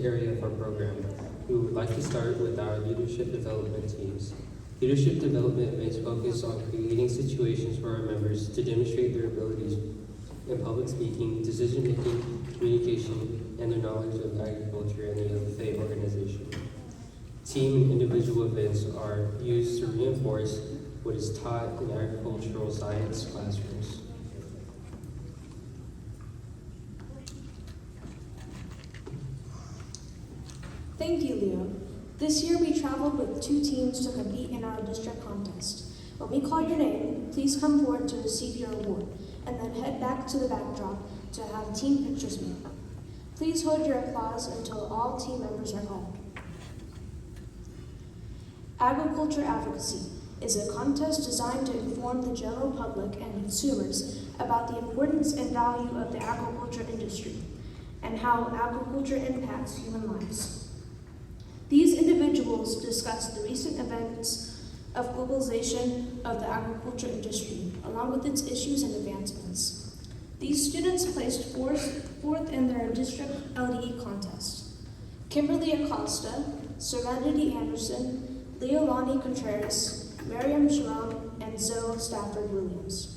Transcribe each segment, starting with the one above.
area of our program. We would like to start with our leadership development teams. Leadership development events focus on creating situations for our members to demonstrate their abilities in public speaking, decision-making, communication, and their knowledge of agriculture and the FFA organization. Team and individual events are used to reinforce what is taught in agricultural science classrooms. Thank you, Leo. This year we traveled with 2 teams to compete in our district contest. When we call your name, please come forward to receive your award, and then head back to the backdrop to have team pictures made. Please hold your applause until all team members are called. Agriculture Advocacy is a contest designed to inform the general public and consumers about the importance and value of the agriculture industry and how agriculture impacts human lives. These individuals discuss the recent events of globalization of the agriculture industry, along with its issues and advancements. These students placed fourth in their district LDE contest. Kimberly Acosta, Serenity Anderson, Leolani Contreras, Miriam Jerome, and Zoe Stafford Williams.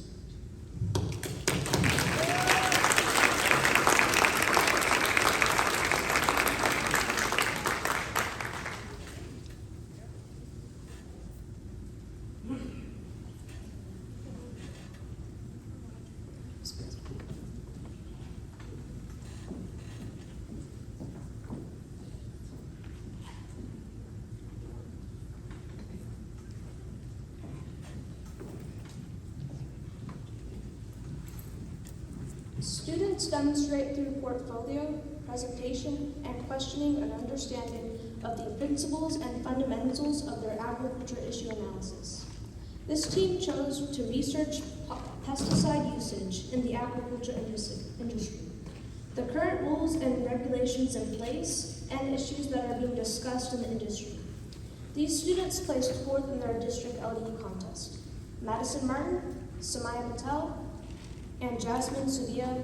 Students demonstrate through portfolio, presentation, and questioning an understanding of the principles and fundamentals of their agriculture issue analysis. This team chose to research pesticide usage in the agriculture industry, the current rules and regulations in place, and issues that are being discussed in the industry. These students placed fourth in their district LDE contest. Madison Martin, Samaya Patel, and Jasmine Subia.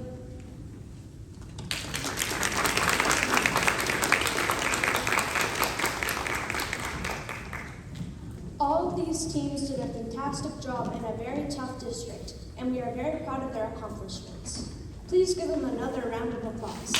All of these teams did a fantastic job in a very tough district, and we are very proud of their accomplishments. Please give them another round of applause.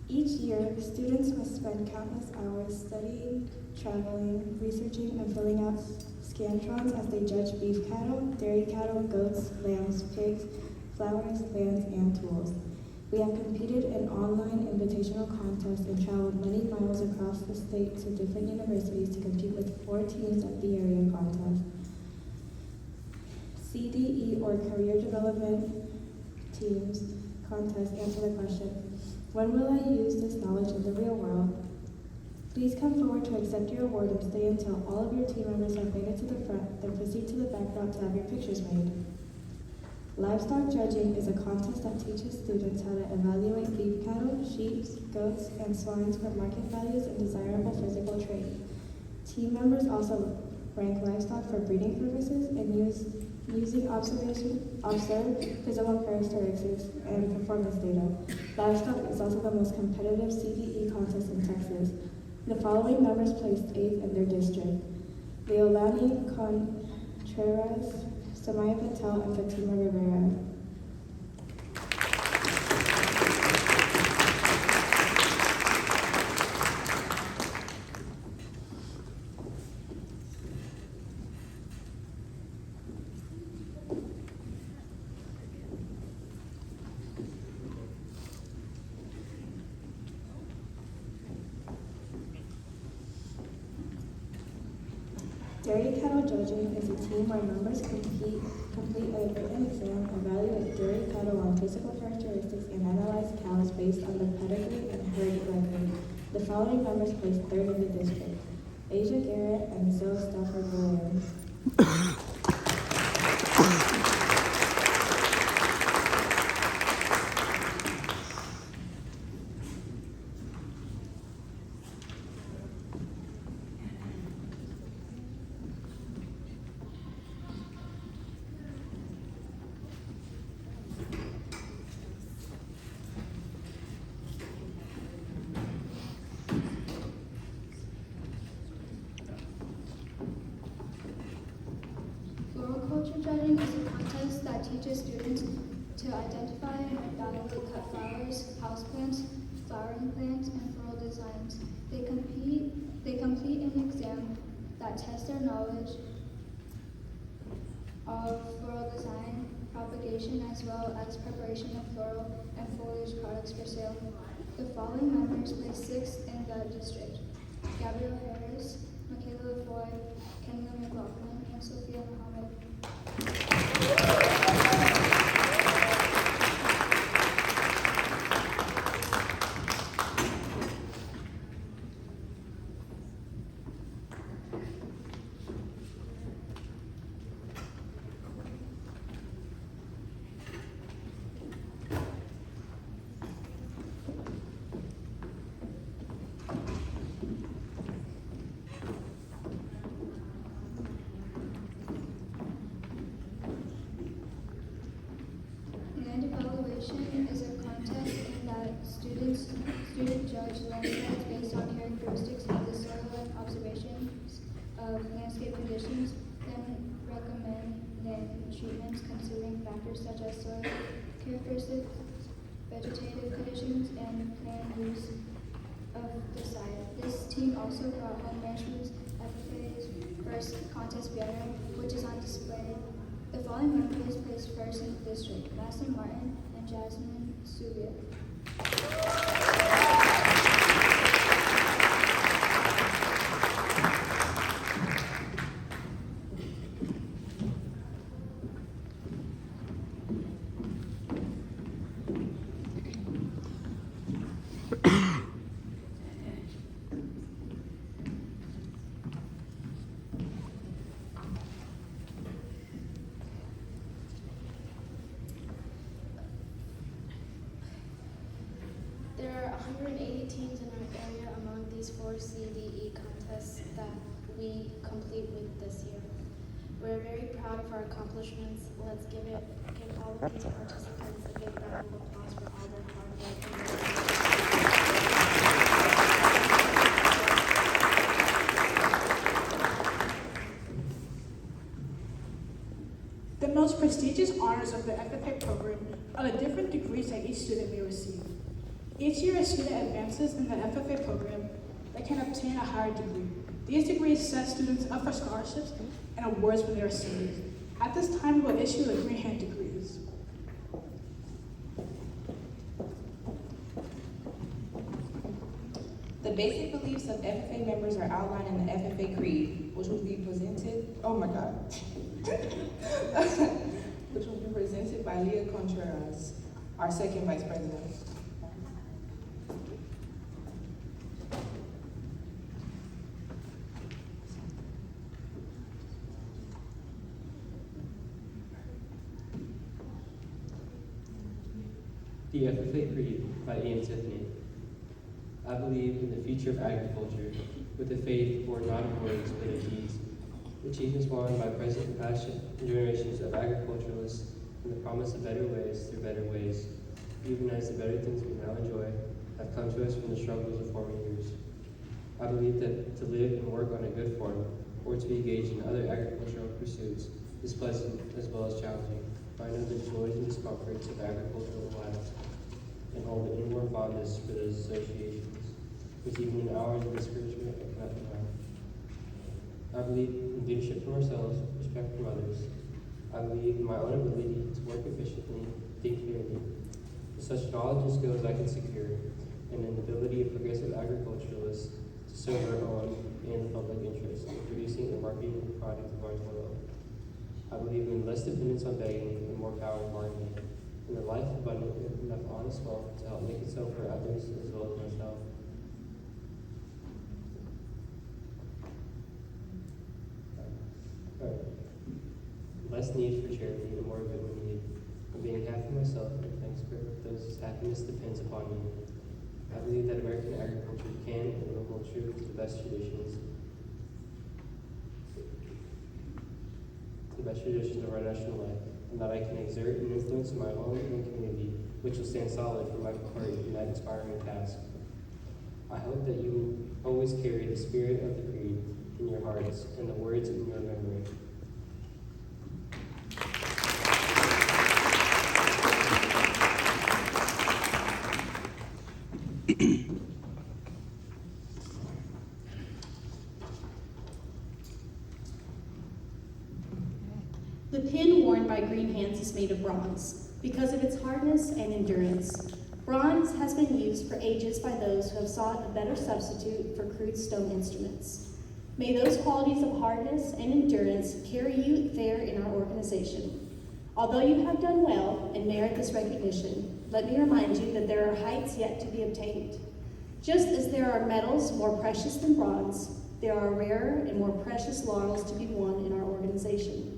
Each year, students must spend countless hours studying, traveling, researching, and filling out scantrons as they judge beef cattle, dairy cattle, goats, lambs, pigs, flowers, lands, and tools. We have competed in online invitational contests and traveled many miles across the state to different universities to compete with 4 teams at the area contest. CDE, or Career Development Teams contest, answer the question, when will I use this knowledge in the real world? Please come forward to accept your award and stay until all of your team members have made it to the front, then proceed to the backdrop to have your pictures made. Livestock judging is a contest that teaches students how to evaluate beef cattle, sheep, goats, and swine for market values and desirable physical traits. Team members also rank livestock for breeding purposes and using observed physical characteristics and performance data. Livestock is also the most competitive CDE contest in Texas. The following members placed 8th in their district: Leolani Contreras, Samaya Patel, and Fatima Rivera. Dairy cattle judging is a team where members complete a written exam, evaluate dairy cattle following members placed third in the district: Asia Garrett and Zoe Stafford Williams. Floriculture judging is a contest that teaches students to identify and evaluate cut flowers, houseplants, flowering plants, and floral designs. They complete an exam that tests their knowledge of floral design, propagation, as well as preparation of floral and foliage products for sale. The following members placed sixth in the district: Gabrielle Harris, Michaela Lavoy, Kendall McLaughlin, and Sophia Muhammad. Land evaluation is a contest in that student judge landscapes based on characteristics of the soil and observations of landscape conditions, then recommend treatments considering factors such as soil characteristics, vegetative conditions, and planned use of the site. This team also brought home Ranchview's FFA's first contest banner, which is on display. The following members placed first in the district: Madison Martin and Jasmine Subia. There are 180 teams in our area among these 4 CDE contests that we complete with this year. We're very proud of our accomplishments. Let's give all of these participants a big round of applause for all their hard work. The most prestigious honors of the FFA program are the different degrees that each student may receive. Each year, a student advances in the FFA program, they can obtain a higher degree. These degrees set students up for scholarships and awards when they are seniors. At this time, we will issue the green hand degrees. The basic beliefs of FFA members are outlined in the FFA Creed, which will be presented, which will be presented by Leah Contreras, our second vice president. The FFA Creed by Ian Tiffany. I believe in the future of agriculture with a faith born not of words but of deeds. Achievements won by present and past generations of agriculturalists and the promise of better ways through better ways, even as the better things we now enjoy have come to us from the struggles of former years. I believe that to live and work on a good farm or to be engaged in other agricultural pursuits is pleasant as well as challenging. I know the joys and discomforts of agricultural life and hold an inward fondness for those associations, which even in hours of discouragement I cannot deny. I believe in leadership from ourselves, respect from others. I believe in my own ability to work efficiently, think clearly. With such knowledge and skills I can secure, and an ability of progressive agriculturalists to serve our own and the public interest in producing and marketing the product of our toil. I believe in less dependence on begging and more power in bargaining, in a life abundant with enough honest wealth to help make itself for others as well as myself. less need for charity and more of it when needed. I'm being half of myself and thanks for those whose happiness depends upon me. I believe that American agriculture can and will hold true to the best traditions of our national life, and that I can exert an influence in my home and community, which will stand solid for my part in that inspiring task. I hope that you will always carry the spirit of the creed in your hearts and the words in your memory. The pin worn by Green Hands is made of bronze because of its hardness and endurance. Bronze has been used for ages by those who have sought a better substitute for crude stone instruments. May those qualities of hardness and endurance carry you there in our organization. Although you have done well and merit this recognition, let me remind you that there are heights yet to be obtained. Just as there are metals more precious than bronze, there are rarer and more precious laurels to be won in our organization.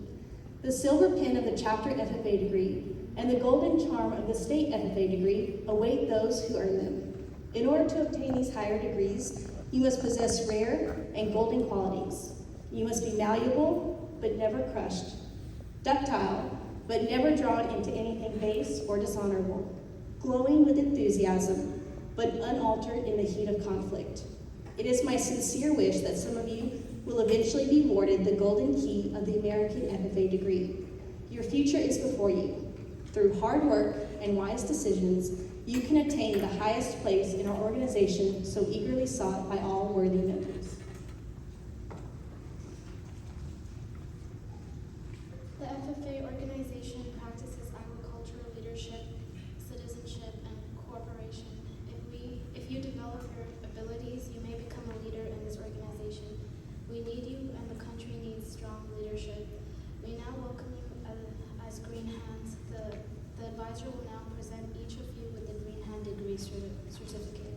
The silver pin of the chapter FFA degree and the golden charm of the state FFA degree await those who earn them. In order to obtain these higher degrees, you must possess rare and golden qualities. You must be malleable, but never crushed, ductile, but never drawn into anything base or dishonorable, glowing with enthusiasm, but unaltered in the heat of conflict. It is my sincere wish that some of you will eventually be awarded the golden key of the American FFA degree. Your future is before you. Through hard work and wise decisions, you can attain the highest place in our organization so eagerly sought by all worthy members. The FFA organization practices agricultural leadership, citizenship, and cooperation. If you develop your abilities, you may become a leader in this organization. We need you, and the country needs strong leadership. We now welcome you as Green Hands. The advisor will now present each of you with the Green Hand degree certificate.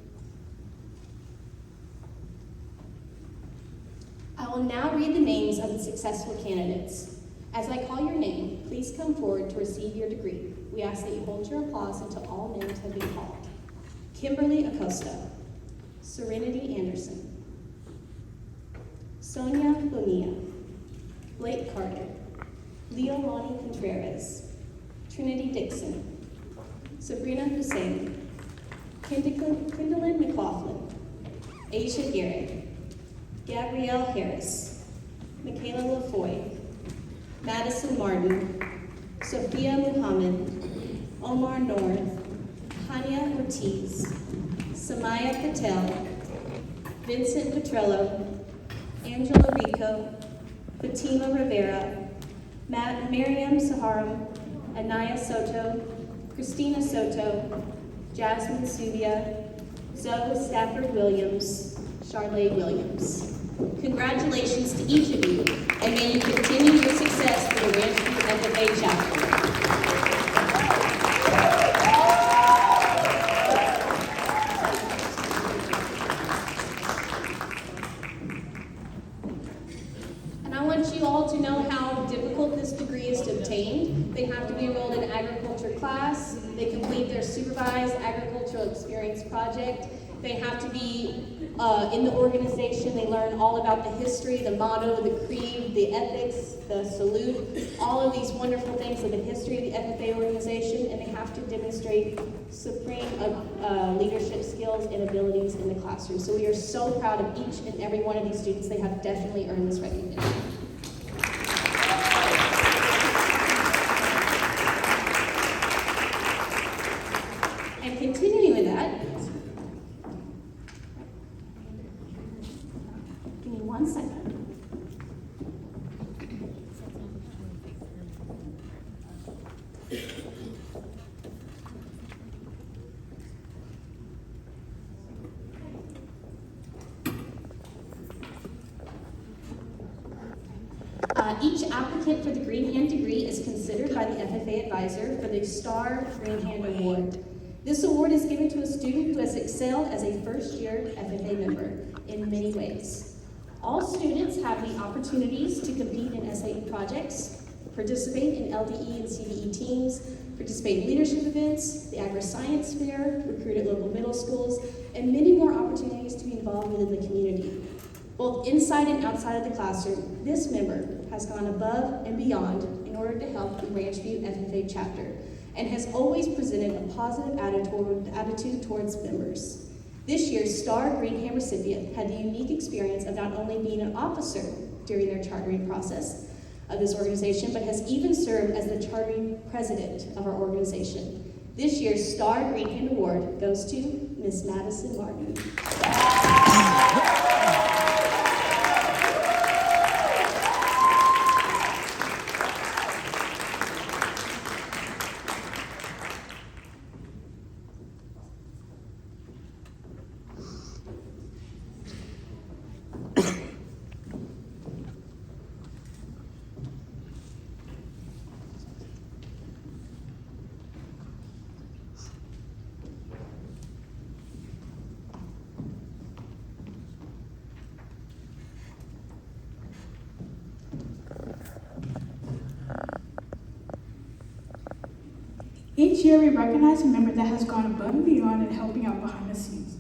I will now read the names of the successful candidates. As I call your name, please come forward to receive your degree. We ask that you hold your applause until all names have been called. Kimberly Acosta, Serenity Anderson, Sonia Bonilla, Blake Carter, Leo Lonnie Contreras, Trinity Dixon, Sabrina Hussein, Kindlin McLaughlin, Aisha Garrett, Gabrielle Harris, Michaela LaFoy, Madison Martin, Sophia Muhammad, Omar North, Hania Ortiz, Samaya Patel, Vincent Petrello, Angela Rico, Fatima Rivera, Miriam Saharam, Anaya Soto, Christina Soto, Jasmine Subia, Zoe Stafford Williams, Charlotte Williams. Congratulations to each of you, and may you continue your success for the Ranchview FFA chapter. And I want you all to know how difficult this degree is to obtain. They have to be enrolled in agriculture class. They complete their supervised agricultural experience project. They have to be in the organization. They learn all about the history, the motto, the creed, the ethics, the salute, all of these wonderful things of the history of the FFA organization, and they have to demonstrate supreme leadership skills and abilities in the classroom. So we are so proud of each and every one of these students. They have definitely earned this recognition. And continuing with that, give me 1 second. Each applicant for the Green Hand degree is considered by the FFA advisor for the Star Green Hand Award. This award is given to a student who has excelled as a first-year FFA member in many ways. All students have the opportunities to compete in SAE projects, participate in LDE and CDE teams, participate in leadership events, the agri-science fair, recruit at local middle schools, and many more opportunities to be involved within the community. Both inside and outside of the classroom, this member has gone above and beyond in order to help the Ranchview FFA chapter and has always presented a positive attitude towards members. This year's Star Green Hand recipient had the unique experience of not only being an officer during their chartering process of this organization, but has even served as the chartering president of our organization. This year's Star Green Hand Award goes to Miss Madison Martin. Each year, we recognize a member that has gone above and beyond in helping out behind the scenes.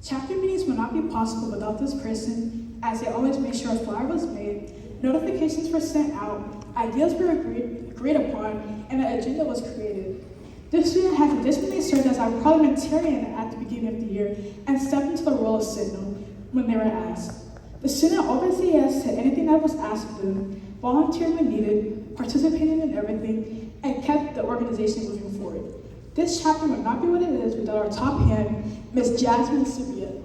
Chapter meetings would not be possible without this person, as they always made sure a flyer was made, notifications were sent out, ideas were agreed upon, and an agenda was created. This student has additionally served as our parliamentarian at the beginning of the year and stepped into the role of signal when they were asked. The student always said yes to anything that was asked of them, volunteered when needed, participated in everything, and kept the organization moving forward. This chapter would not be what it is without our top hand, Ms. Jasmine Subia.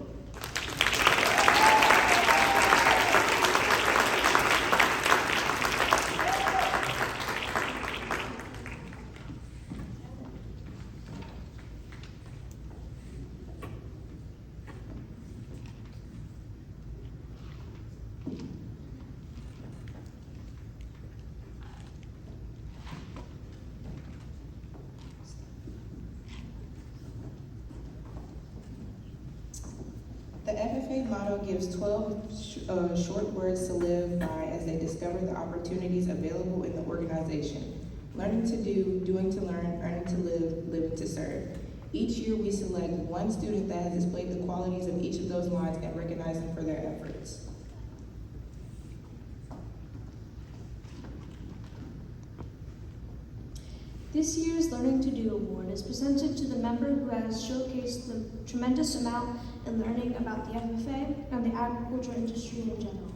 The FFA motto gives 12 short words to live by as they discover the opportunities available in the organization. Learning to do, doing to learn, earning to live, living to serve. Each year we select one student that has displayed the qualities of each of those lines and recognize them for their efforts. This year's Learning to Do Award is presented to the member who has showcased the tremendous amount in learning about the FFA and the agriculture industry in general.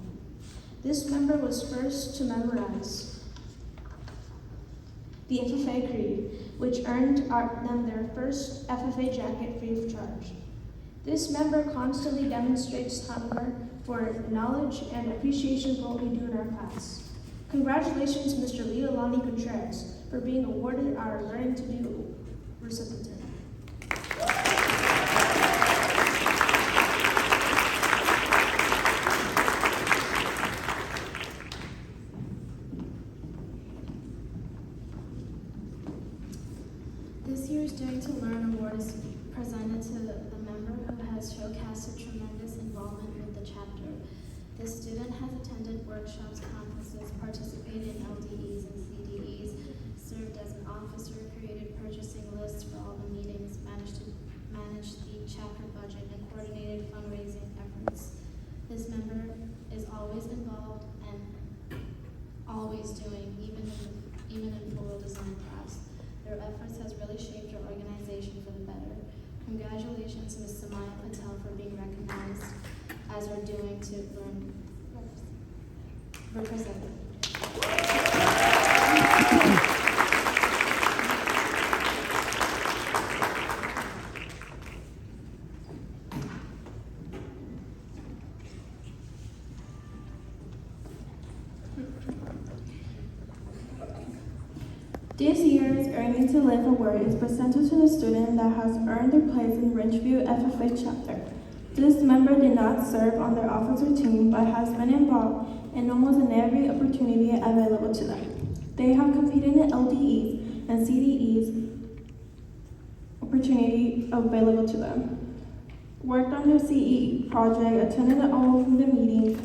This member was first to memorize the FFA Creed, which earned them their first FFA jacket free of charge. This member constantly demonstrates hunger for knowledge and appreciation for what we do in our class. Congratulations, Mr. Leolani Contreras, for being awarded our Learning to Do recipient. This year's Daring to Learn Award is presented to the member who has showcased a tremendous involvement with the chapter. This student has attended workshops, conferences, participated in LDEs and CDEs, served as an officer, created purchasing lists for all the meetings, managed the chapter budget, and coordinated fundraising efforts. This member is always involved and always doing, even in floral design class. Their efforts has really shaped our organization for the better. Congratulations, Ms. Samaya Patel, for being recognized as our Doing to Learn representative. This year's Earning to Live Award is presented to the student that has earned their place in Ranchview FFA chapter. This member did not serve on their officer team, but has been involved in almost in every opportunity available to them. They have competed in LDEs and CDEs opportunity available to them. Worked on their CE project, attended all of the meetings,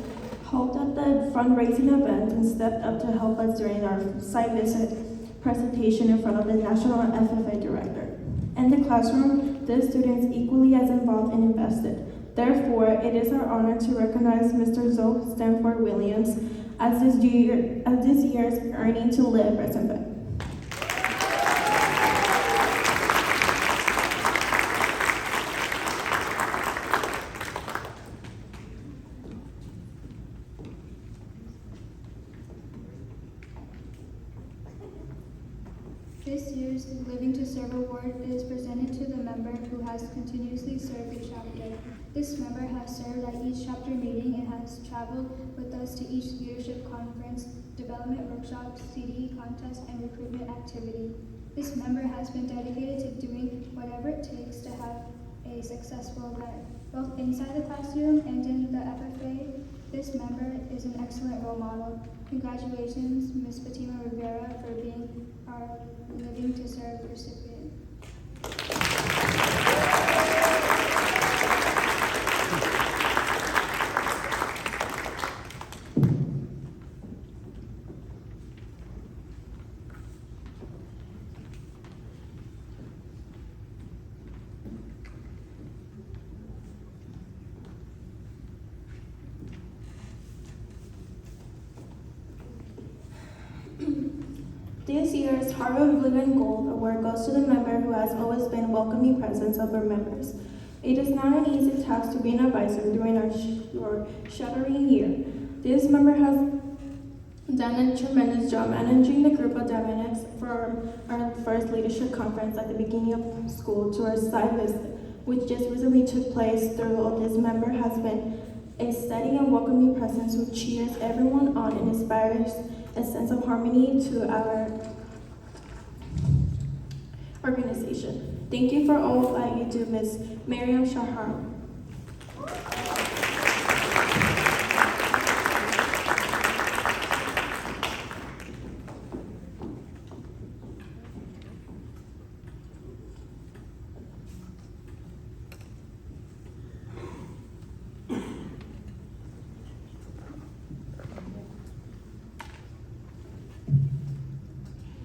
helped at the fundraising event and stepped up to help us during our site visit presentation in front of the National FFA Director. In the classroom, the students equally as involved and invested. Therefore, it is our honor to recognize Mr. Zoe Stanford Williams as this year's Earning to Live recipient. This year's Living to Serve Award is presented to the member who has continuously served the chapter. This member has served at each chapter meeting and has traveled with us to each leadership conference, development workshop, CDE contest, and recruitment activity. This member has been dedicated to doing whatever it takes to have a successful event, both inside the classroom and in the FFA. This member is an excellent role model. Congratulations, Ms. Fatima Rivera, for being our Living to Serve recipient. This year's Heart of Living Gold Award goes to the member who has always been welcoming presence of our members. It is not an easy task to be an advisor during our shuttering year. This member has done a tremendous job managing the group of dynamics for our first leadership conference at the beginning of school to our site visit, which just recently took place. Throughout, this member has been a steady and welcoming presence who cheers everyone on and inspires a sense of harmony to our organization. Thank you for all that you do, Ms. Miriam Shahar.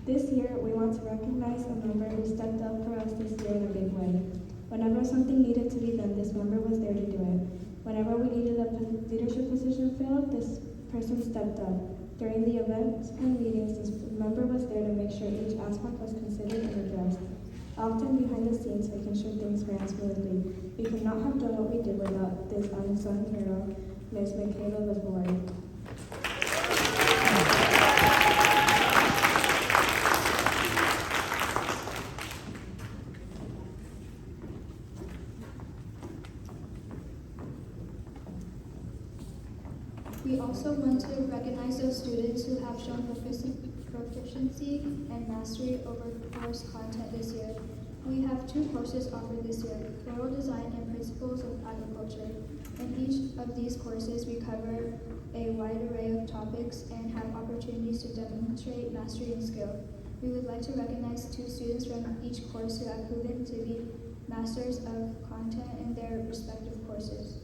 This year, we want to recognize a member who stepped up for us this year in a big way. Whenever something needed to be done, this member was there to do it. Whenever we needed a leadership position filled, this person stepped up. During the events and meetings, this member was there to make sure each aspect was considered and addressed. Often behind the scenes, making sure things ran smoothly. We could not have done what we did without this unsung hero, Ms. Michaela Lavore. We also want to recognize those students who have shown proficiency and mastery over course content this year. We have 2 courses offered this year, Floral Design and Principles of Agriculture. In each of these courses, we cover a wide array of topics and have opportunities to demonstrate mastery and skill. We would like to recognize 2 students from each course who have proven to be masters of content in their respective courses.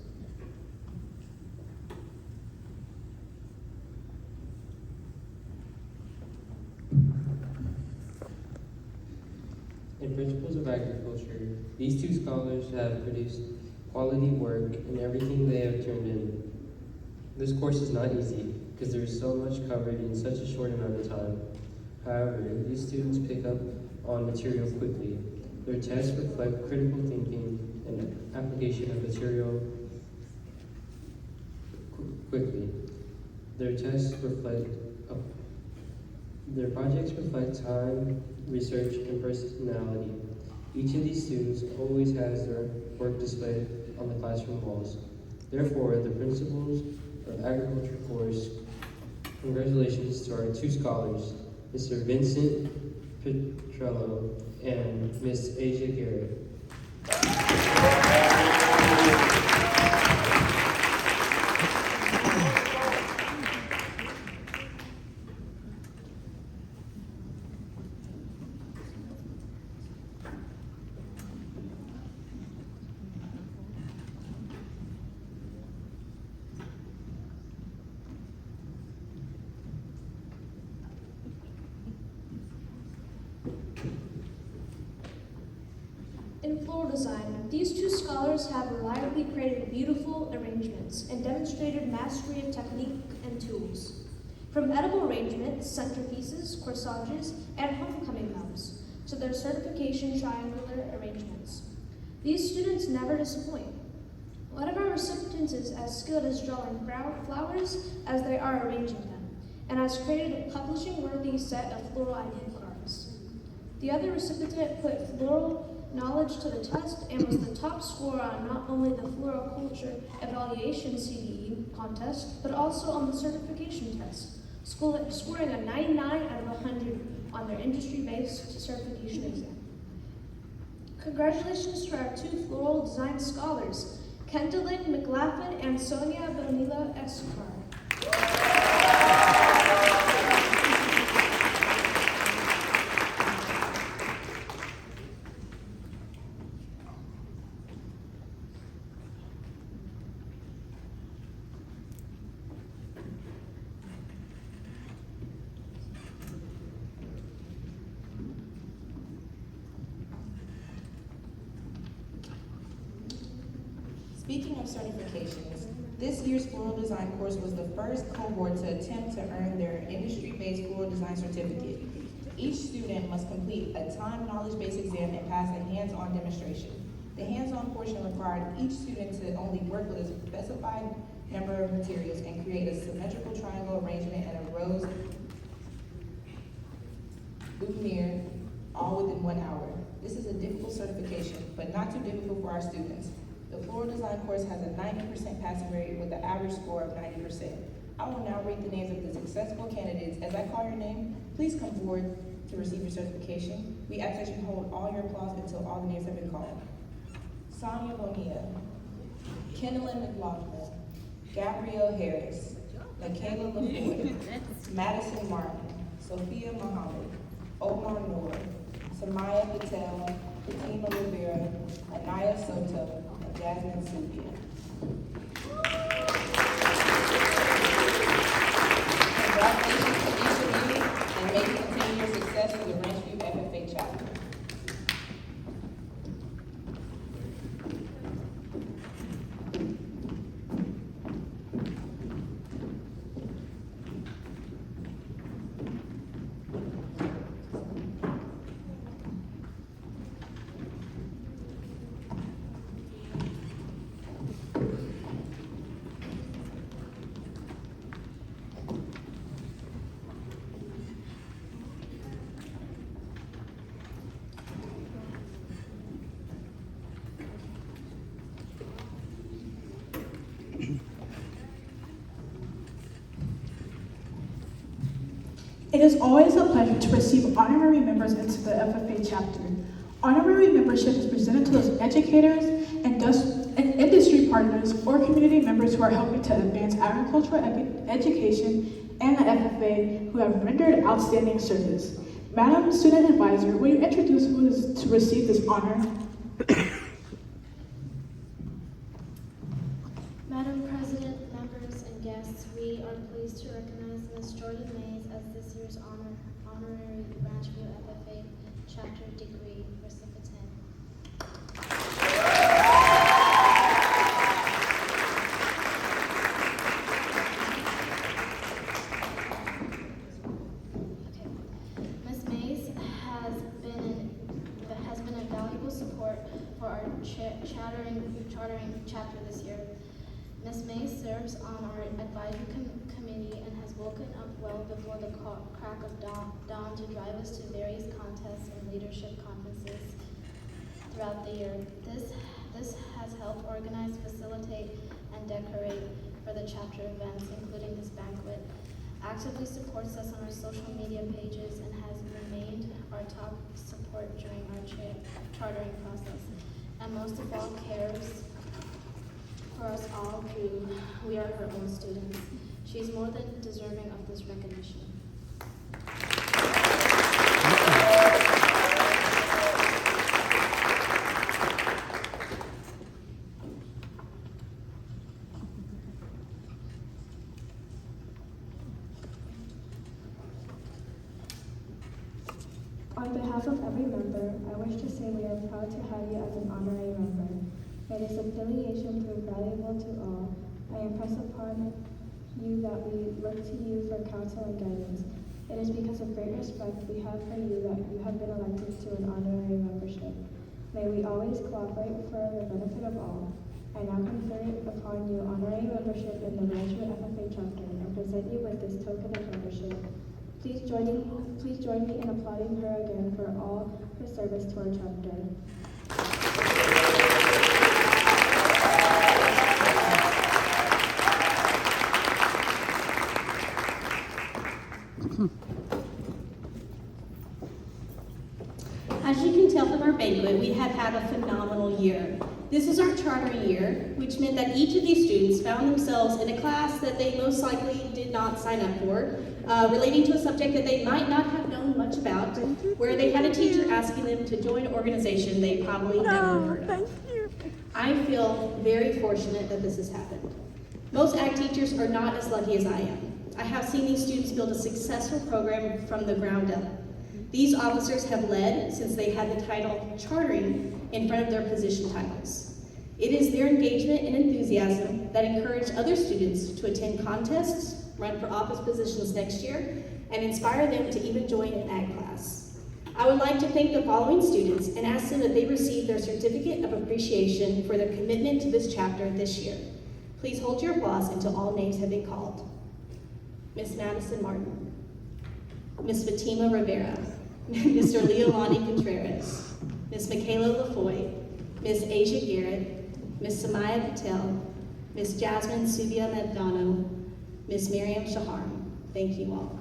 In Principles of Agriculture, these 2 scholars have produced quality work in everything they have turned in. This course is not easy because there is so much covered in such a short amount of time. However, these students pick up on material quickly. Their tests reflect critical thinking and application of material quickly. Their projects reflect time, research, and personality. Each of these students always has their work displayed on the classroom walls. Therefore, the Principles of Agriculture course, congratulations to our 2 scholars, Mr. Vincent Petrello and Miss Asia Garrett. In floral design, these two scholars have reliably created beautiful arrangements and demonstrated mastery of technique and tools. From edible arrangements, centerpieces, corsages, and homecoming gowns, to their certification triangular arrangements. These students never disappoint. One of our recipients is as skilled as drawing flowers as they are arranging them, and has created a publishing-worthy set of floral ID cards. The other recipient put floral knowledge to the test and was the top scorer on not only the Floriculture Evaluation CDE contest, but also on the certification test, scoring a 99 out of 100 on their industry-based certification exam. Congratulations to our two floral design scholars, Kendallyn McLaughlin and Sonia Bonilla Escobar. Speaking of certifications, this year's floral design course was the first cohort to attempt to earn their industry-based floral design certificate. Each student must complete a time knowledge-based exam and pass a hands-on demonstration. The hands-on portion required each student to only work with a specified number of materials and create a symmetrical triangle arrangement and a rose boutonniere, all within 1 hour. This is a difficult certification, but not too difficult for our students. The floral design course has a 90% passing rate with an average score of 90%. I will now read the names of the successful candidates. As I call your name, please come forward to receive your certification. We ask that you hold all your applause until all the names have been called. Sonia Bonilla, Kendallyn McLaughlin, Gabrielle Harris, Michaela LaFoy, Madison Martin, Sophia Muhammad, Omar Noor, Samaya Patel, Fatima Rivera, Anaya Soto, and Jasmine Sylvia. Congratulations to each of you, and may you continue your success for the Ranchview FFA chapter. It is always a pleasure to receive honorary members into the FFA chapter. Honorary membership is presented to those educators and industry partners or community members who are helping to advance agricultural education and the FFA who have rendered outstanding service. Madam Student Advisor, will you introduce who is to receive this honor? Madam President, members, and guests, we are pleased to recognize Ms. Jordan Mays as this year's honorary Ranchview FFA chapter degree recipient. Ms. Mays has been a valuable support for our chartering chapter this year. Ms. May serves on our advisory committee and has woken up well before the crack of dawn to drive us to various contests and leadership conferences throughout the year. This has helped organize, facilitate, and decorate for the chapter events, including this banquet. Actively supports us on our social media pages and has remained our top support during our chartering process. And most of all, cares for us all through we are her own students. She's more than deserving of this recognition. On behalf of every member, I wish to say say we are proud to have you as an honorary member. May this affiliation prove valuable to all. I impress upon you that we look to you for counsel and guidance. It is because of great respect we have for you that you have been elected to an honorary membership. May we always cooperate for the benefit of all. I now confer upon you honorary membership in the Ranchview FFA chapter and present you with this token of membership. Please join me in applauding her again for all her service to our chapter. As you can tell from our banquet, we have had a phenomenal year. This is our charter year, which meant that each of these students found themselves in a class that they most likely did not sign up for, relating to a subject that they might not have known much about, where they had a teacher asking them to join an organization they probably never heard of. I feel very fortunate that this has happened. Most ag teachers are not as lucky as I am. I have seen these students build a successful program from the ground up. These officers have led since they had the title chartering in front of their position titles. It is their engagement and enthusiasm that encourage other students to attend contests, run for office positions next year, and inspire them to even join an ag class. I would like to thank the following students and ask them that they receive their certificate of appreciation for their commitment to this chapter this year. Please hold your applause until all names have been called. Miss Madison Martin, Miss Fatima Rivera, Mr. Leolani Contreras, Miss Michaela LaFoy, Miss Asia Garrett, Miss Samaya Patel, Miss Jasmine Subia Medrano, Miss Miriam Shaharm. Thank you all.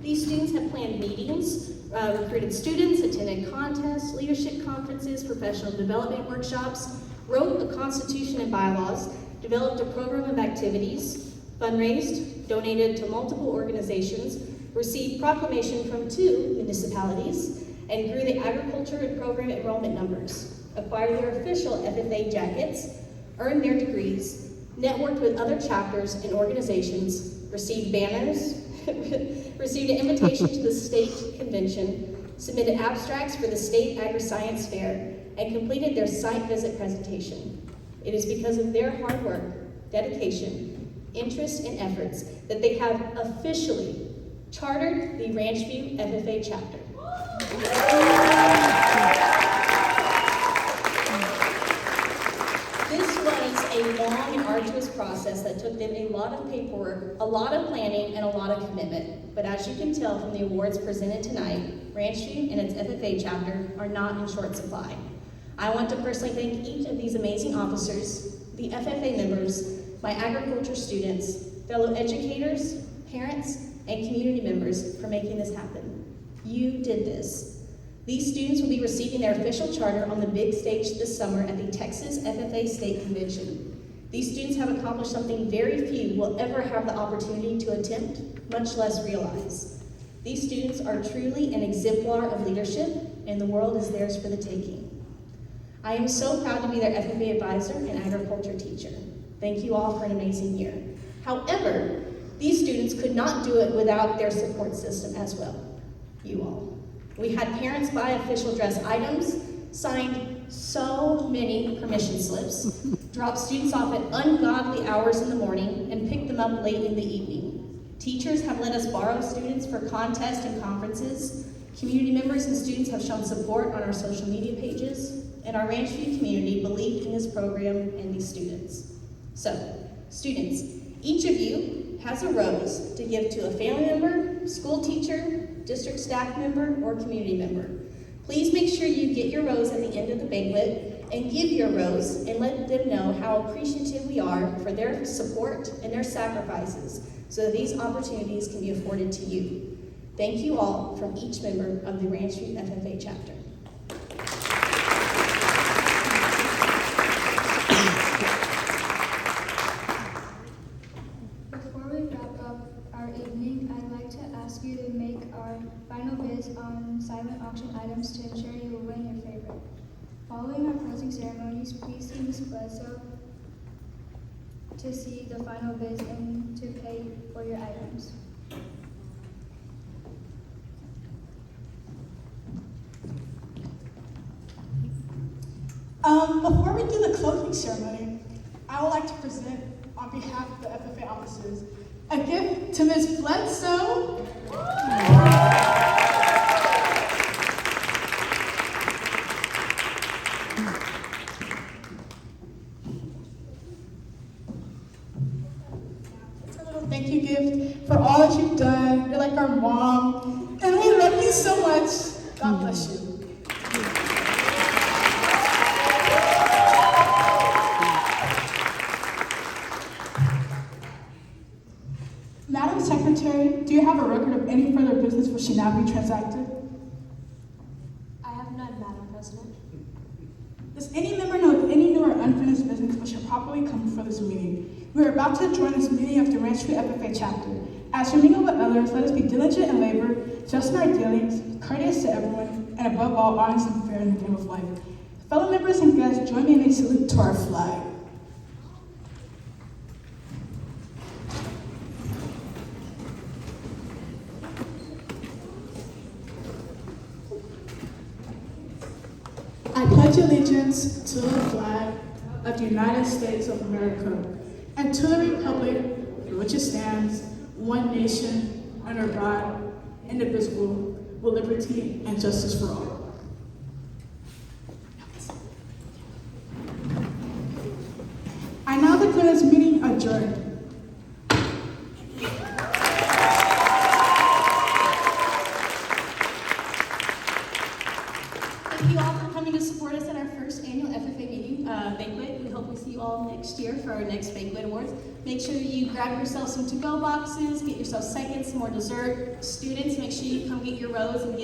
These students have planned meetings, recruited students, attended contests, leadership conferences, professional development workshops, wrote a constitution and bylaws, developed a program of activities, fundraised, donated to multiple organizations, received proclamation from 2 municipalities, and grew the agriculture and program enrollment numbers, acquired their official FFA jackets, earned their degrees, networked with other chapters and organizations, received banners, received an invitation to the state convention, submitted abstracts for the state agri-science fair, and completed their site visit presentation. It is because of their hard work, dedication, interest, and efforts that they have officially chartered the Ranchview FFA chapter. This was a long and arduous process that took them a lot of paperwork, a lot of planning, and a lot of commitment. But as you can tell from the awards presented tonight, Ranchview and its FFA chapter are not in short supply. I want to personally thank each of these amazing officers, the FFA members, my agriculture students, fellow educators, parents, and community members for making this happen. You did this. These students will be receiving their official charter on the big stage this summer at the Texas FFA State Convention. These students have accomplished something very few will ever have the opportunity to attempt, much less realize. These students are truly an exemplar of leadership, and the world is theirs for the taking. I am so proud to be their FFA advisor and agriculture teacher. Thank you all for an amazing year. However, these students could not do it without their support system as well, you all. We had parents buy official dress items, signed so many permission slips, dropped students off at ungodly hours in the morning, and picked them up late in the evening. Teachers have let us borrow students for contests and conferences. Community members and students have shown support on our social media pages, and our Ranchview community believed in this program and these students. So, students, each of you has a rose to give to a family member, school teacher, district staff member, or community member. Please make sure you get your rose at the end of the banquet, and give your rose and let them know how appreciative we are for their support and their sacrifices so that these opportunities can be afforded to you. Thank you all from each member of the Ranchview FFA chapter. Before we wrap up our evening, I'd like to ask you to make our final bids on silent auction items to ensure you will win your favorite. Following our closing ceremonies, please see Ms. Bledsoe to see the final bids and to pay for your items. Before we do the closing ceremony, I would like to present, on behalf of the FFA officers, a gift to Ms. Bledsoe. It's a little thank you gift for all that you've done. You're like our mom, and we love you so much. God bless you. Madam Secretary, do you have a record of any further business which should now be transacted? I have none, Madam President. Does any member know of any new or unfinished business which should properly come before this meeting? We are about to join this meeting of the Ranchview FFA chapter. As we mingle with others, let us be diligent in labor, just in our dealings, courteous to everyone, and above all, honest and fair in the game of life. Fellow members and guests, join me in a salute to our flag. I pledge allegiance to the flag of the United States of America and to the republic for which it stands, one nation, under God, indivisible, with liberty and justice for all. I now declare this meeting adjourned. Thank you all for coming to support us at our first annual FFA meeting, banquet. We hope we see you all next year for our next banquet awards. Make sure you grab yourself some to-go boxes, get yourself seconds, some more dessert. Students, make sure you come get your rose and get